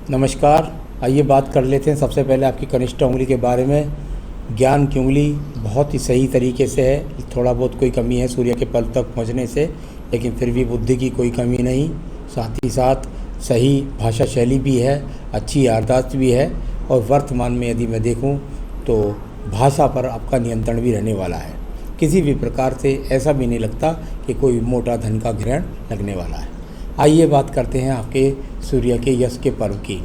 नमस्कार। आइए बात कर लेते हैं सबसे पहले आपकी कनिष्ठ उंगली के बारे में। ज्ञान की उंगली बहुत ही सही तरीके से है। थोड़ा बहुत कोई कमी है सूर्य के पल तक पहुंचने से, लेकिन फिर भी बुद्धि की कोई कमी नहीं। साथ ही साथ सही भाषा शैली भी है, अच्छी याददाश्त भी है। और वर्तमान में यदि मैं देखूं तो भाषा पर आपका नियंत्रण भी रहने वाला है। किसी भी प्रकार से ऐसा भी नहीं लगता कि कोई मोटा धन का ग्रहण लगने वाला है। आइए बात करते हैं आपके सूर्य के यश के पर्व की।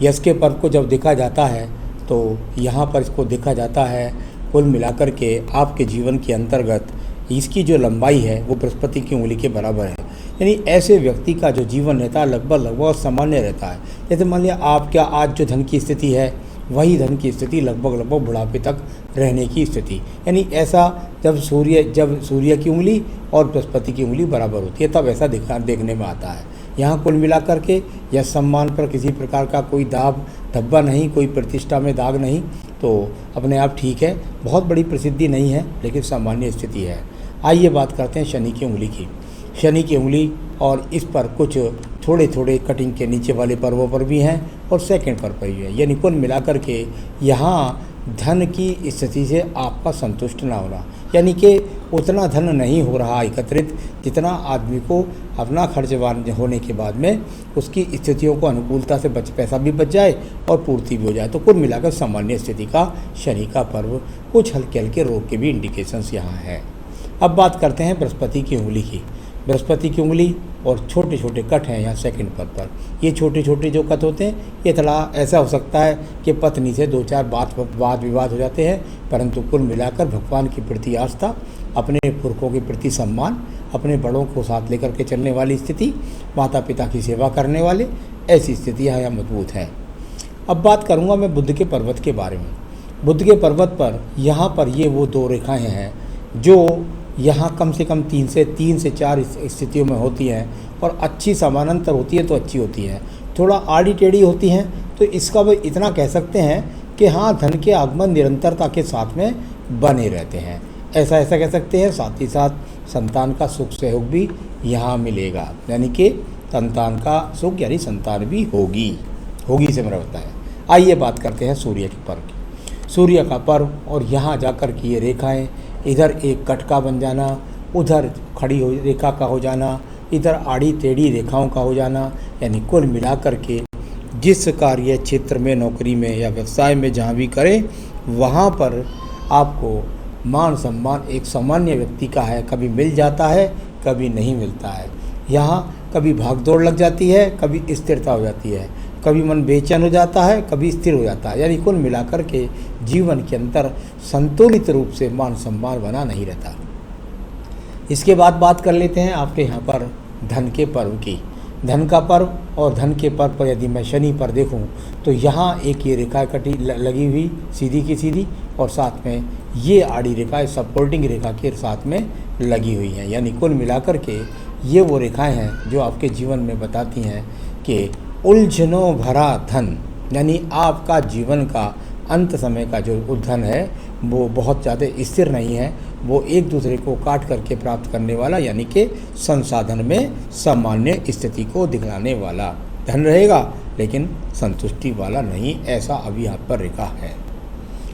यश के पर्व को जब देखा जाता है तो यहाँ पर इसको देखा जाता है कुल मिलाकर के आपके जीवन के अंतर्गत इसकी जो लंबाई है वो बृहस्पति की उंगली के बराबर है। यानी ऐसे व्यक्ति का जो जीवन रहता है लगभग सामान्य रहता है। जैसे मान लिया आप क्या आज जो धन की स्थिति है वही धन की स्थिति लगभग बुढ़ापे तक रहने की स्थिति। यानी ऐसा जब सूर्य की उंगली और बृहस्पति की उंगली बराबर होती है तब ऐसा देखने में आता है। यहाँ कुल मिलाकर के यह सम्मान पर किसी प्रकार का कोई दाग धब्बा नहीं, कोई प्रतिष्ठा में दाग नहीं, तो अपने आप ठीक है। बहुत बड़ी प्रसिद्धि नहीं है लेकिन सामान्य स्थिति है। आइए बात करते हैं शनि की उंगली की। शनि की उंगली और इस पर कुछ थोड़े थोड़े कटिंग के नीचे वाले पर्वों पर भी हैं और सेकंड पर भी है। यानी कुल मिलाकर के यहाँ धन की स्थिति से आपका संतुष्ट ना होना, यानी कि उतना धन नहीं हो रहा एकत्रित जितना आदमी को अपना खर्चवान होने के बाद में उसकी स्थितियों को अनुकूलता से पैसा भी बच जाए और पूर्ति भी हो जाए। तो कुल मिलाकर सामान्य स्थिति का शनि का पर्व, कुछ हल्के हल्के रोग के भी इंडिकेशंस यहाँ हैं। अब बात करते हैं बृहस्पति की उंगली की। बृहस्पति की उंगली और छोटे छोटे कट हैं यहाँ सेकंड पर। ये छोटे छोटे जो कट होते हैं ये थोड़ा ऐसा हो सकता है कि पत्नी से दो चार वाद विवाद हो जाते हैं, परंतु कुल मिलाकर भगवान की प्रति आस्था, अपने पुरखों के प्रति सम्मान, अपने बड़ों को साथ लेकर के चलने वाली स्थिति, माता पिता की सेवा करने वाले, ऐसी स्थितियाँ यहाँ मजबूत हैं। अब बात करूँगा मैं बुध के पर्वत के बारे में। बुध के पर्वत पर यहाँ पर ये वो दो रेखाएँ हैं जो यहाँ कम से कम तीन से चार स्थितियों में होती हैं और अच्छी समानांतर होती है तो अच्छी होती है। थोड़ा आड़ी टेढ़ी होती हैं तो इसका वो इतना कह सकते हैं कि हाँ धन के आगमन निरंतरता के साथ में बने रहते हैं, ऐसा कह सकते हैं। साथ ही साथ संतान का सुख सहयोग भी यहाँ मिलेगा, यानी कि संतान का सुख यानी संतान भी होगी से मेरा होता है। आइए बात करते हैं सूर्य के पर्व की। सूर्य का पर्व और यहाँ जाकर के ये रेखाएँ, इधर एक कट का बन जाना, उधर खड़ी रेखा का हो जाना, इधर आड़ी टेढ़ी रेखाओं का हो जाना, यानी कुल मिलाकर के जिस कार्य क्षेत्र में, नौकरी में या व्यवसाय में जहाँ भी करें वहाँ पर आपको मान सम्मान एक सामान्य व्यक्ति का है। कभी मिल जाता है, कभी नहीं मिलता है। यहाँ कभी भागदौड़ लग जाती है, कभी स्थिरता हो जाती है, कभी मन बेचैन हो जाता है, कभी स्थिर हो जाता है। यानी कुल मिलाकर के जीवन के अंदर संतुलित रूप से मान सम्मान बना नहीं रहता। इसके बाद बात कर लेते हैं आपके यहाँ पर धन के पर्व की। धन का पर्व और धन के पर्व पर यदि मैं शनि पर देखूं तो यहाँ एक ये रेखा कटी लगी हुई सीधी की सीधी और साथ में ये आड़ी रेखा सपोर्टिंग रेखा के साथ में लगी हुई हैं। यानी कुल मिलाकर के ये वो रेखाएं हैं जो आपके जीवन में बताती हैं कि उलझनों भरा धन, यानी आपका जीवन का अंत समय का जो धन है वो बहुत ज़्यादा स्थिर नहीं है, वो एक दूसरे को काट करके प्राप्त करने वाला, यानी कि संसाधन में सामान्य स्थिति को दिखलाने वाला धन रहेगा, लेकिन संतुष्टि वाला नहीं। ऐसा अभी आप पर रेखा है।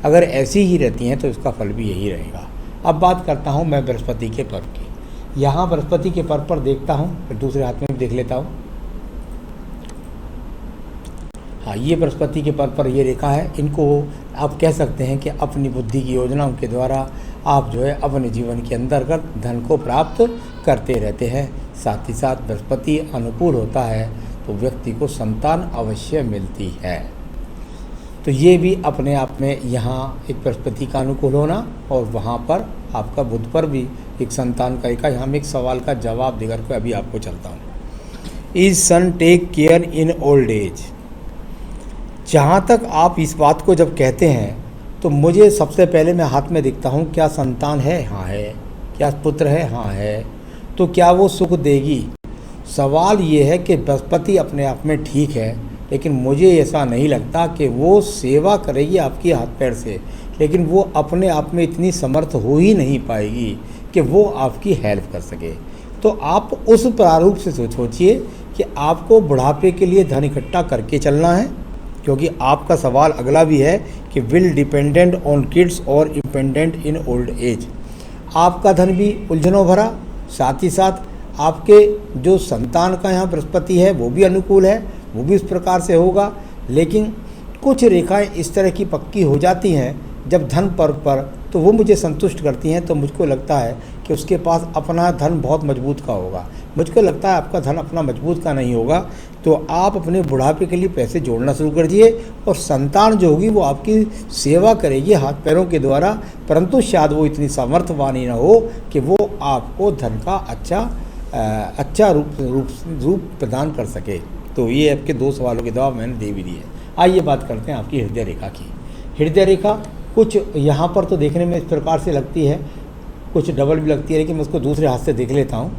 अगर ऐसी ही रहती हैं तो इसका फल भी यही रहेगा। अब बात करता हूँ मैं बृहस्पति के पर्व की। यहाँ बृहस्पति के पर्व पर देखता हूँ, फिर दूसरे हाथ में भी देख लेता हूँ। हाँ, ये बृहस्पति के पर्व पर ये रेखा है। इनको आप कह सकते हैं कि अपनी बुद्धि की योजनाओं के द्वारा आप जो है अपने जीवन के अंतर्गत धन को प्राप्त करते रहते हैं। साथ ही साथ बृहस्पति अनुकूल होता है तो व्यक्ति को संतान अवश्य मिलती है। तो ये भी अपने आप में यहाँ एक बृहस्पति का अनुकूल होना और वहाँ पर आपका बुध पर भी एक संतान का रेखा। यहाँ मैं एक सवाल का जवाब देकर के अभी आपको चलता हूँ। Is son take care in old age. जहाँ तक आप इस बात को जब कहते हैं तो मुझे सबसे पहले मैं हाथ में देखता हूँ क्या संतान है? हाँ है। क्या पुत्र है? हाँ है। तो क्या वो सुख देगी? सवाल ये है कि बृहस्पति अपने आप में ठीक है, लेकिन मुझे ऐसा नहीं लगता कि वो सेवा करेगी आपकी हाथ पैर से, लेकिन वो अपने आप में इतनी समर्थ हो ही नहीं पाएगी कि वो आपकी हेल्प कर सके। तो आप उस प्रारूप से सोचिए कि आपको बुढ़ापे के लिए धन इकट्ठा करके चलना है, क्योंकि आपका सवाल अगला भी है कि विल डिपेंडेंट ऑन किड्स और इंडिपेंडेंट इन ओल्ड एज। आपका धन भी उलझनों भरा, साथ ही साथ आपके जो संतान का यहाँ बृहस्पति है वो भी अनुकूल है, वो भी इस प्रकार से होगा। लेकिन कुछ रेखाएं इस तरह की पक्की हो जाती हैं जब धन पर्व पर, तो वो मुझे संतुष्ट करती हैं। तो मुझको लगता है कि उसके पास अपना धन बहुत मजबूत का होगा। मुझको लगता है आपका धन अपना मजबूत का नहीं होगा, तो आप अपने बुढ़ापे के लिए पैसे जोड़ना शुरू कर दिए और संतान जो होगी वो आपकी सेवा करेगी हाथ पैरों के द्वारा, परंतु शायद वो इतनी सामर्थ्यवान ना हो कि वो आपको धन का अच्छा रूप प्रदान कर सके। तो ये आपके 2 सवालों के जवाब मैंने दे भी दिए। आइए बात करते हैं आपकी हृदय रेखा की। हृदय रेखा कुछ यहाँ पर तो देखने में इस प्रकार से लगती है, कुछ डबल भी लगती है, लेकिन मैं उसको दूसरे हाथ से देख लेता हूँ।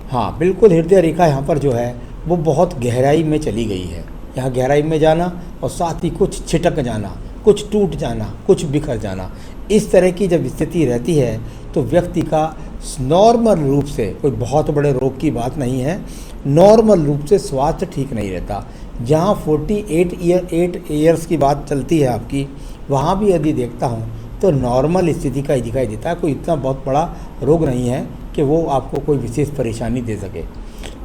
हाँ, बिल्कुल हृदय रेखा यहाँ पर जो है वो बहुत गहराई में चली गई है। यहाँ गहराई में जाना और साथ ही कुछ छिटक जाना, कुछ टूट जाना, कुछ बिखर जाना, इस तरह की जब स्थिति रहती है तो व्यक्ति का नॉर्मल रूप से, कोई बहुत बड़े रोग की बात नहीं है, नॉर्मल रूप से स्वास्थ्य ठीक नहीं रहता। जहाँ 48 ईयर्स की बात चलती है आपकी, वहाँ भी यदि देखता हूँ तो नॉर्मल स्थिति का ही दिखाई देता है। कोई इतना बहुत बड़ा रोग नहीं है कि वो आपको कोई विशेष परेशानी दे सके।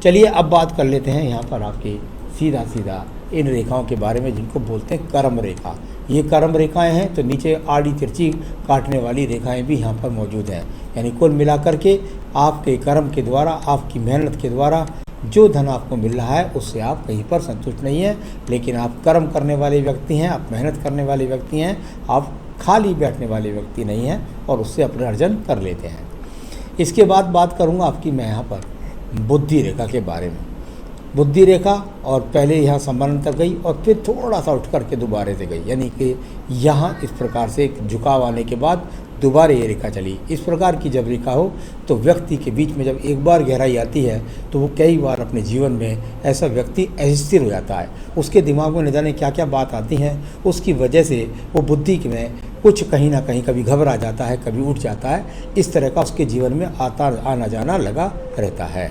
चलिए अब बात कर लेते हैं यहाँ पर आपकी सीधा इन रेखाओं के बारे में जिनको बोलते हैं कर्म रेखा। ये कर्म रेखाएं हैं, तो नीचे आड़ी तिरछी काटने वाली रेखाएं भी यहाँ पर मौजूद हैं। यानी कुल मिलाकर के आपके कर्म के द्वारा, आपकी मेहनत के द्वारा जो धन आपको मिल रहा है उससे आप कहीं पर संतुष्ट नहीं हैं। लेकिन आप कर्म करने वाले व्यक्ति हैं, आप मेहनत करने वाले व्यक्ति हैं, आप खाली बैठने वाले व्यक्ति नहीं हैं और उससे अपना अर्जन कर लेते हैं। इसके बाद बात करूंगा आपकी मैं यहाँ पर बुद्धि रेखा के बारे में। बुद्धि रेखा और पहले यहाँ संबंध तक गई और फिर थोड़ा सा उठ करके दोबारा से गई, यानी कि यहाँ इस प्रकार से एक झुकाव आने के बाद दोबारा ये रेखा चली। इस प्रकार की जब रेखा हो तो व्यक्ति के बीच में जब एक बार गहराई आती है तो वो कई बार अपने जीवन में ऐसा व्यक्ति अस्थिर हो जाता है। उसके दिमाग में न जाने क्या क्या बात आती हैं, उसकी वजह से वो बुद्धि में कुछ कहीं ना कहीं कभी घबरा जाता है, कभी उठ जाता है। इस तरह का उसके जीवन में आना जाना लगा रहता है।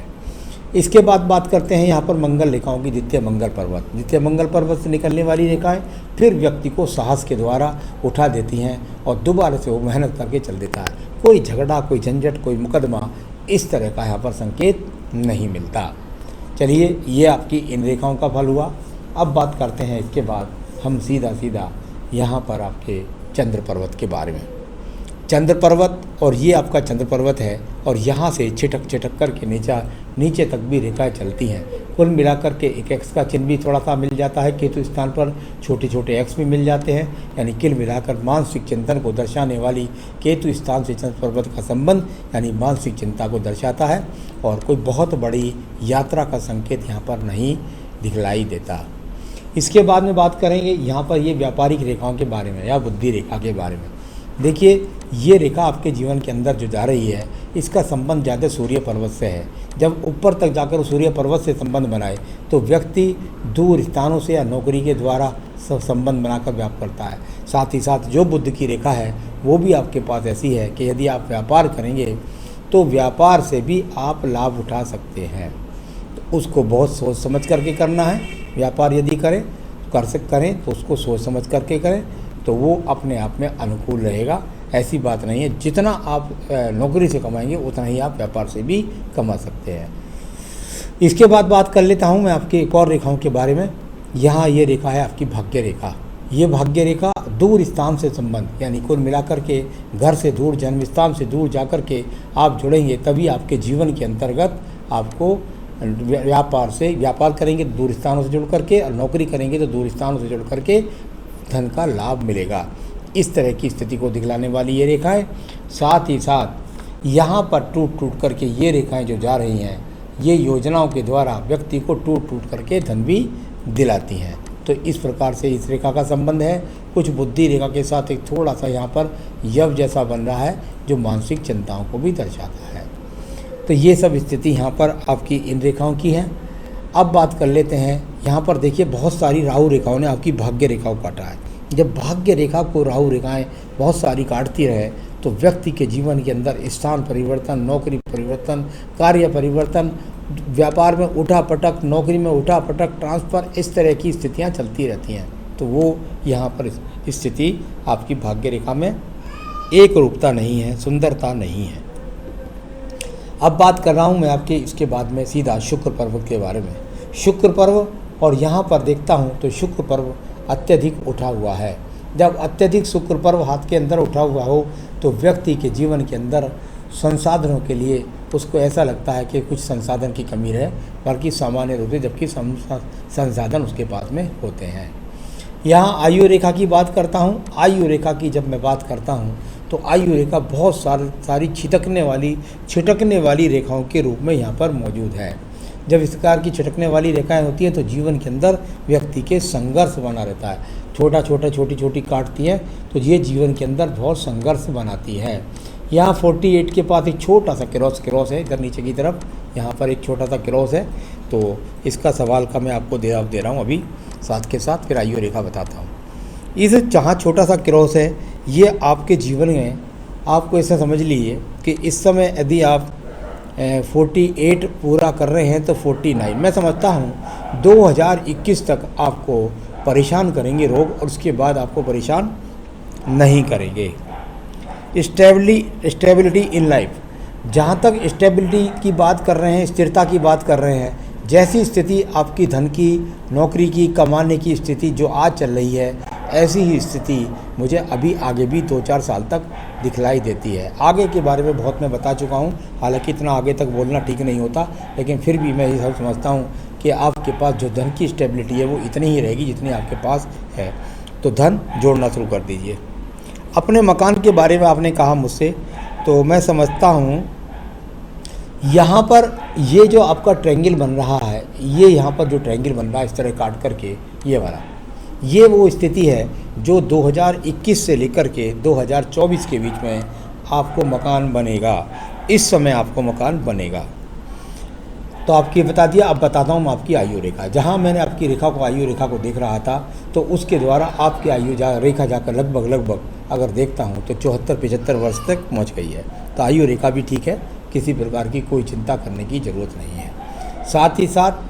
इसके बाद बात करते हैं यहाँ पर मंगल रेखाओं की। द्वितीय मंगल पर्वत, द्वितीय मंगल पर्वत से निकलने वाली रेखाएं फिर व्यक्ति को साहस के द्वारा उठा देती हैं और दोबारा से वो मेहनत करके चल देता है। कोई झगड़ा, कोई झंझट, कोई मुकदमा, इस तरह का यहाँ पर संकेत नहीं मिलता। चलिए, ये आपकी इन रेखाओं का फल हुआ। अब बात करते हैं इसके बाद हम सीधा यहाँ पर आपके चंद्र पर्वत के बारे में। चंद्र पर्वत, और ये आपका चंद्र पर्वत है और यहाँ से छिटक करके नीचे तक भी रेखाएं चलती हैं। कुल मिलाकर के एक एक्स का चिन्ह भी थोड़ा सा मिल जाता है केतु स्थान पर, छोटे एक्स भी मिल जाते हैं। यानी कुल मिलाकर मानसिक चिंतन को दर्शाने वाली केतु स्थान से चंद्र पर्वत का संबंध यानी मानसिक चिंता को दर्शाता है और कोई बहुत बड़ी यात्रा का संकेत यहाँ पर नहीं दिखलाई देता। इसके बाद में बात करेंगे यहाँ पर ये व्यापारिक रेखाओं के बारे में या बुद्धि रेखा के बारे में। देखिए, ये रेखा आपके जीवन के अंदर जो जा रही है इसका संबंध ज़्यादा सूर्य पर्वत से है। जब ऊपर तक जाकर सूर्य पर्वत से संबंध बनाए तो व्यक्ति दूर स्थानों से या नौकरी के द्वारा संबंध बनाकर व्याप करता है। साथ ही साथ जो बुद्ध की रेखा है वो भी आपके पास ऐसी है कि यदि आप व्यापार करेंगे तो व्यापार से भी आप लाभ उठा सकते हैं। तो उसको बहुत सोच समझ करके करना है। व्यापार यदि करें तो उसको सोच समझ करके करें तो वो अपने आप में अनुकूल रहेगा। ऐसी बात नहीं है, जितना आप नौकरी से कमाएंगे उतना ही आप व्यापार से भी कमा सकते हैं। इसके बाद बात कर लेता हूँ मैं आपके एक और रेखाओं के बारे में। यहाँ ये रेखा है आपकी भाग्य रेखा। ये भाग्य रेखा दूर स्थान से संबंध, यानी कुल मिलाकर के घर से दूर, जन्म स्थान से दूर जाकर के आप जुड़ेंगे तभी आपके जीवन के अंतर्गत आपको व्यापार करेंगे तो दूर स्थानों से जुड़ करके और नौकरी करेंगे तो दूर स्थानों से जुड़ करके धन का लाभ मिलेगा। इस तरह की स्थिति को दिखलाने वाली ये रेखाएं, साथ ही साथ यहाँ पर टूट करके ये रेखाएं जो जा रही हैं ये योजनाओं के द्वारा व्यक्ति को टूट करके धन भी दिलाती हैं। तो इस प्रकार से इस रेखा का संबंध है। कुछ बुद्धि रेखा के साथ एक थोड़ा सा यहाँ पर यव जैसा बन रहा है जो मानसिक चिंताओं को भी दर्शाता है। तो ये सब स्थिति यहाँ पर आपकी इन रेखाओं की है। अब बात कर लेते हैं यहाँ पर। देखिए, बहुत सारी राहु रेखाओं ने आपकी भाग्य रेखा को काटा है। जब भाग्य रेखा को राहु रेखाएं बहुत सारी काटती रहे तो व्यक्ति के जीवन के अंदर स्थान परिवर्तन, नौकरी परिवर्तन, कार्य परिवर्तन व्यापार में उठा पटक, नौकरी में उठा पटक, ट्रांसफ़र, इस तरह की स्थितियाँ चलती रहती हैं। तो वो यहाँ पर स्थिति आपकी भाग्य रेखा में एक रूपता नहीं है, सुंदरता नहीं है। अब बात कर रहा हूँ मैं आपके इसके बाद में सीधा शुक्र पर्व के बारे में। शुक्र पर्व, और यहाँ पर देखता हूँ तो शुक्र पर्व अत्यधिक उठा हुआ है। जब अत्यधिक शुक्र पर्व हाथ के अंदर उठा हुआ हो तो व्यक्ति के जीवन के अंदर संसाधनों के लिए उसको ऐसा लगता है कि कुछ संसाधन की कमी है, बल्कि सामान्य रूप से जबकि संसाधन उसके पास में होते हैं। यहाँ आयु रेखा की बात करता हूँ। आयु रेखा की जब मैं बात करता हूँ तो आयु रेखा बहुत सारी छिटकने वाली रेखाओं के रूप में यहाँ पर मौजूद है। जब इस प्रकार की छिटकने वाली रेखाएं होती हैं तो जीवन के अंदर व्यक्ति के संघर्ष बना रहता है। छोटी छोटी काटती हैं तो ये जीवन के अंदर बहुत संघर्ष बनाती है। यहाँ 48 के पास एक छोटा सा क्रॉस है, इधर नीचे की तरफ यहाँ पर एक छोटा सा क्रॉस है। तो इसका सवाल का मैं आपको दे रहा हूँ अभी साथ के साथ, फिर आयु रेखा बताता हूँ। इस जहाँ छोटा सा क्रॉस है, ये आपके जीवन में आपको ऐसा समझ लीजिए कि इस समय यदि आप 48 पूरा कर रहे हैं तो 49 मैं समझता हूँ 2021 तक आपको परेशान करेंगे रोग, और उसके बाद आपको परेशान नहीं करेंगे। स्टेबिलिटी इन लाइफ, जहाँ तक स्टेबिलिटी की बात कर रहे हैं, स्थिरता की बात कर रहे हैं, जैसी स्थिति आपकी धन की, नौकरी की, कमाने की स्थिति जो आज चल रही है, ऐसी ही स्थिति मुझे अभी आगे भी 2-4 साल तक दिखलाई देती है। आगे के बारे में बहुत मैं बता चुका हूँ, हालांकि इतना आगे तक बोलना ठीक नहीं होता, लेकिन फिर भी मैं ये सब समझता हूँ कि आपके पास जो धन की स्टेबिलिटी है वो इतनी ही रहेगी जितनी आपके पास है। तो धन जोड़ना शुरू कर दीजिए। अपने मकान के बारे में आपने कहा मुझसे, तो मैं समझता हूँ यहाँ पर ये जो आपका ट्रायंगल बन रहा है, ये यहाँ पर जो ट्रायंगल बन रहा है इस तरह काट करके, ये वाला, ये वो स्थिति है जो 2021 से लेकर के 2024 के बीच में आपको मकान बनेगा। इस समय आपको मकान बनेगा। तो आपकी बता दिया। अब बताता हूँ मैं आपकी आयु रेखा। जहाँ मैंने आपकी रेखा को, आयु रेखा को देख रहा था, तो उसके द्वारा आपकी आयु रेखा जाकर लगभग अगर देखता हूँ तो 74-75 वर्ष तक पहुँच गई है। तो आयु रेखा भी ठीक है, किसी प्रकार की कोई चिंता करने की ज़रूरत नहीं है। साथ ही साथ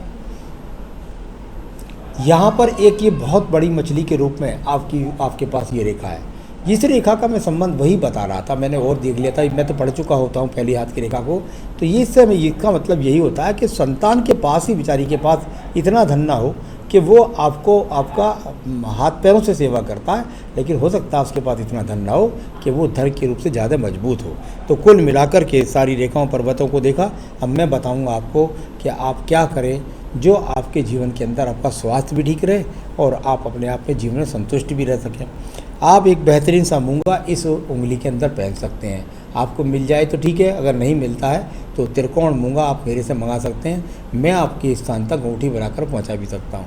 यहाँ पर एक ये बहुत बड़ी मछली के रूप में आपके पास ये रेखा है। जिस रेखा का मैं संबंध वही बता रहा था, मैंने और देख लिया था, मैं तो पढ़ चुका होता हूँ पहली हाथ की रेखा को। तो ये समय इसका मतलब यही होता है कि संतान के पास ही, बेचारी के पास इतना धन ना हो कि वो आपका हाथ पैरों से सेवा करता है, लेकिन हो सकता है उसके पास इतना धन ना हो कि वो धन के रूप से ज़्यादा मजबूत हो। तो कुल मिलाकर के सारी रेखाओं पर्वतों को देखा। अब मैं बताऊंगा आपको कि आप क्या करें जो आपके जीवन के अंदर आपका स्वास्थ्य भी ठीक रहे और आप अपने आप में जीवन में संतुष्ट भी रह सकें। आप एक बेहतरीन सा मूंगा इस उंगली के अंदर पहन सकते हैं। आपको मिल जाए तो ठीक है, अगर नहीं मिलता है तो त्रिकोण मूंगा आप मेरे से मंगा सकते हैं। मैं आपके स्थान तक अंगूठी बनाकर पहुंचा भी सकता हूं।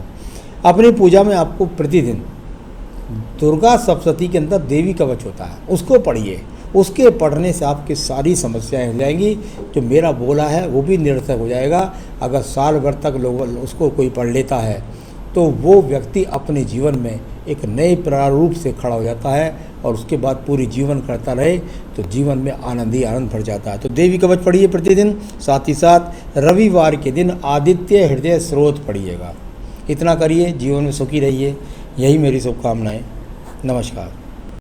अपनी पूजा में आपको प्रतिदिन दुर्गा सप्तशती के अंदर देवी कवच होता है, उसको पढ़िए। उसके पढ़ने से आपकी सारी समस्याएं हो जाएंगी। जो मेरा बोला है वो भी निरर्थक हो जाएगा। अगर साल भर तक लोग उसको कोई पढ़ लेता है तो वो व्यक्ति अपने जीवन में एक नए प्रारूप से खड़ा हो जाता है, और उसके बाद पूरी जीवन करता रहे तो जीवन में आनंद ही आनंद भर जाता है। तो देवी कवच पढ़िए प्रतिदिन। साथ ही साथ रविवार के दिन आदित्य हृदय स्रोत पढ़िएगा। इतना करिए, जीवन में सुखी रहिए। यही मेरी शुभकामनाएं। नमस्कार।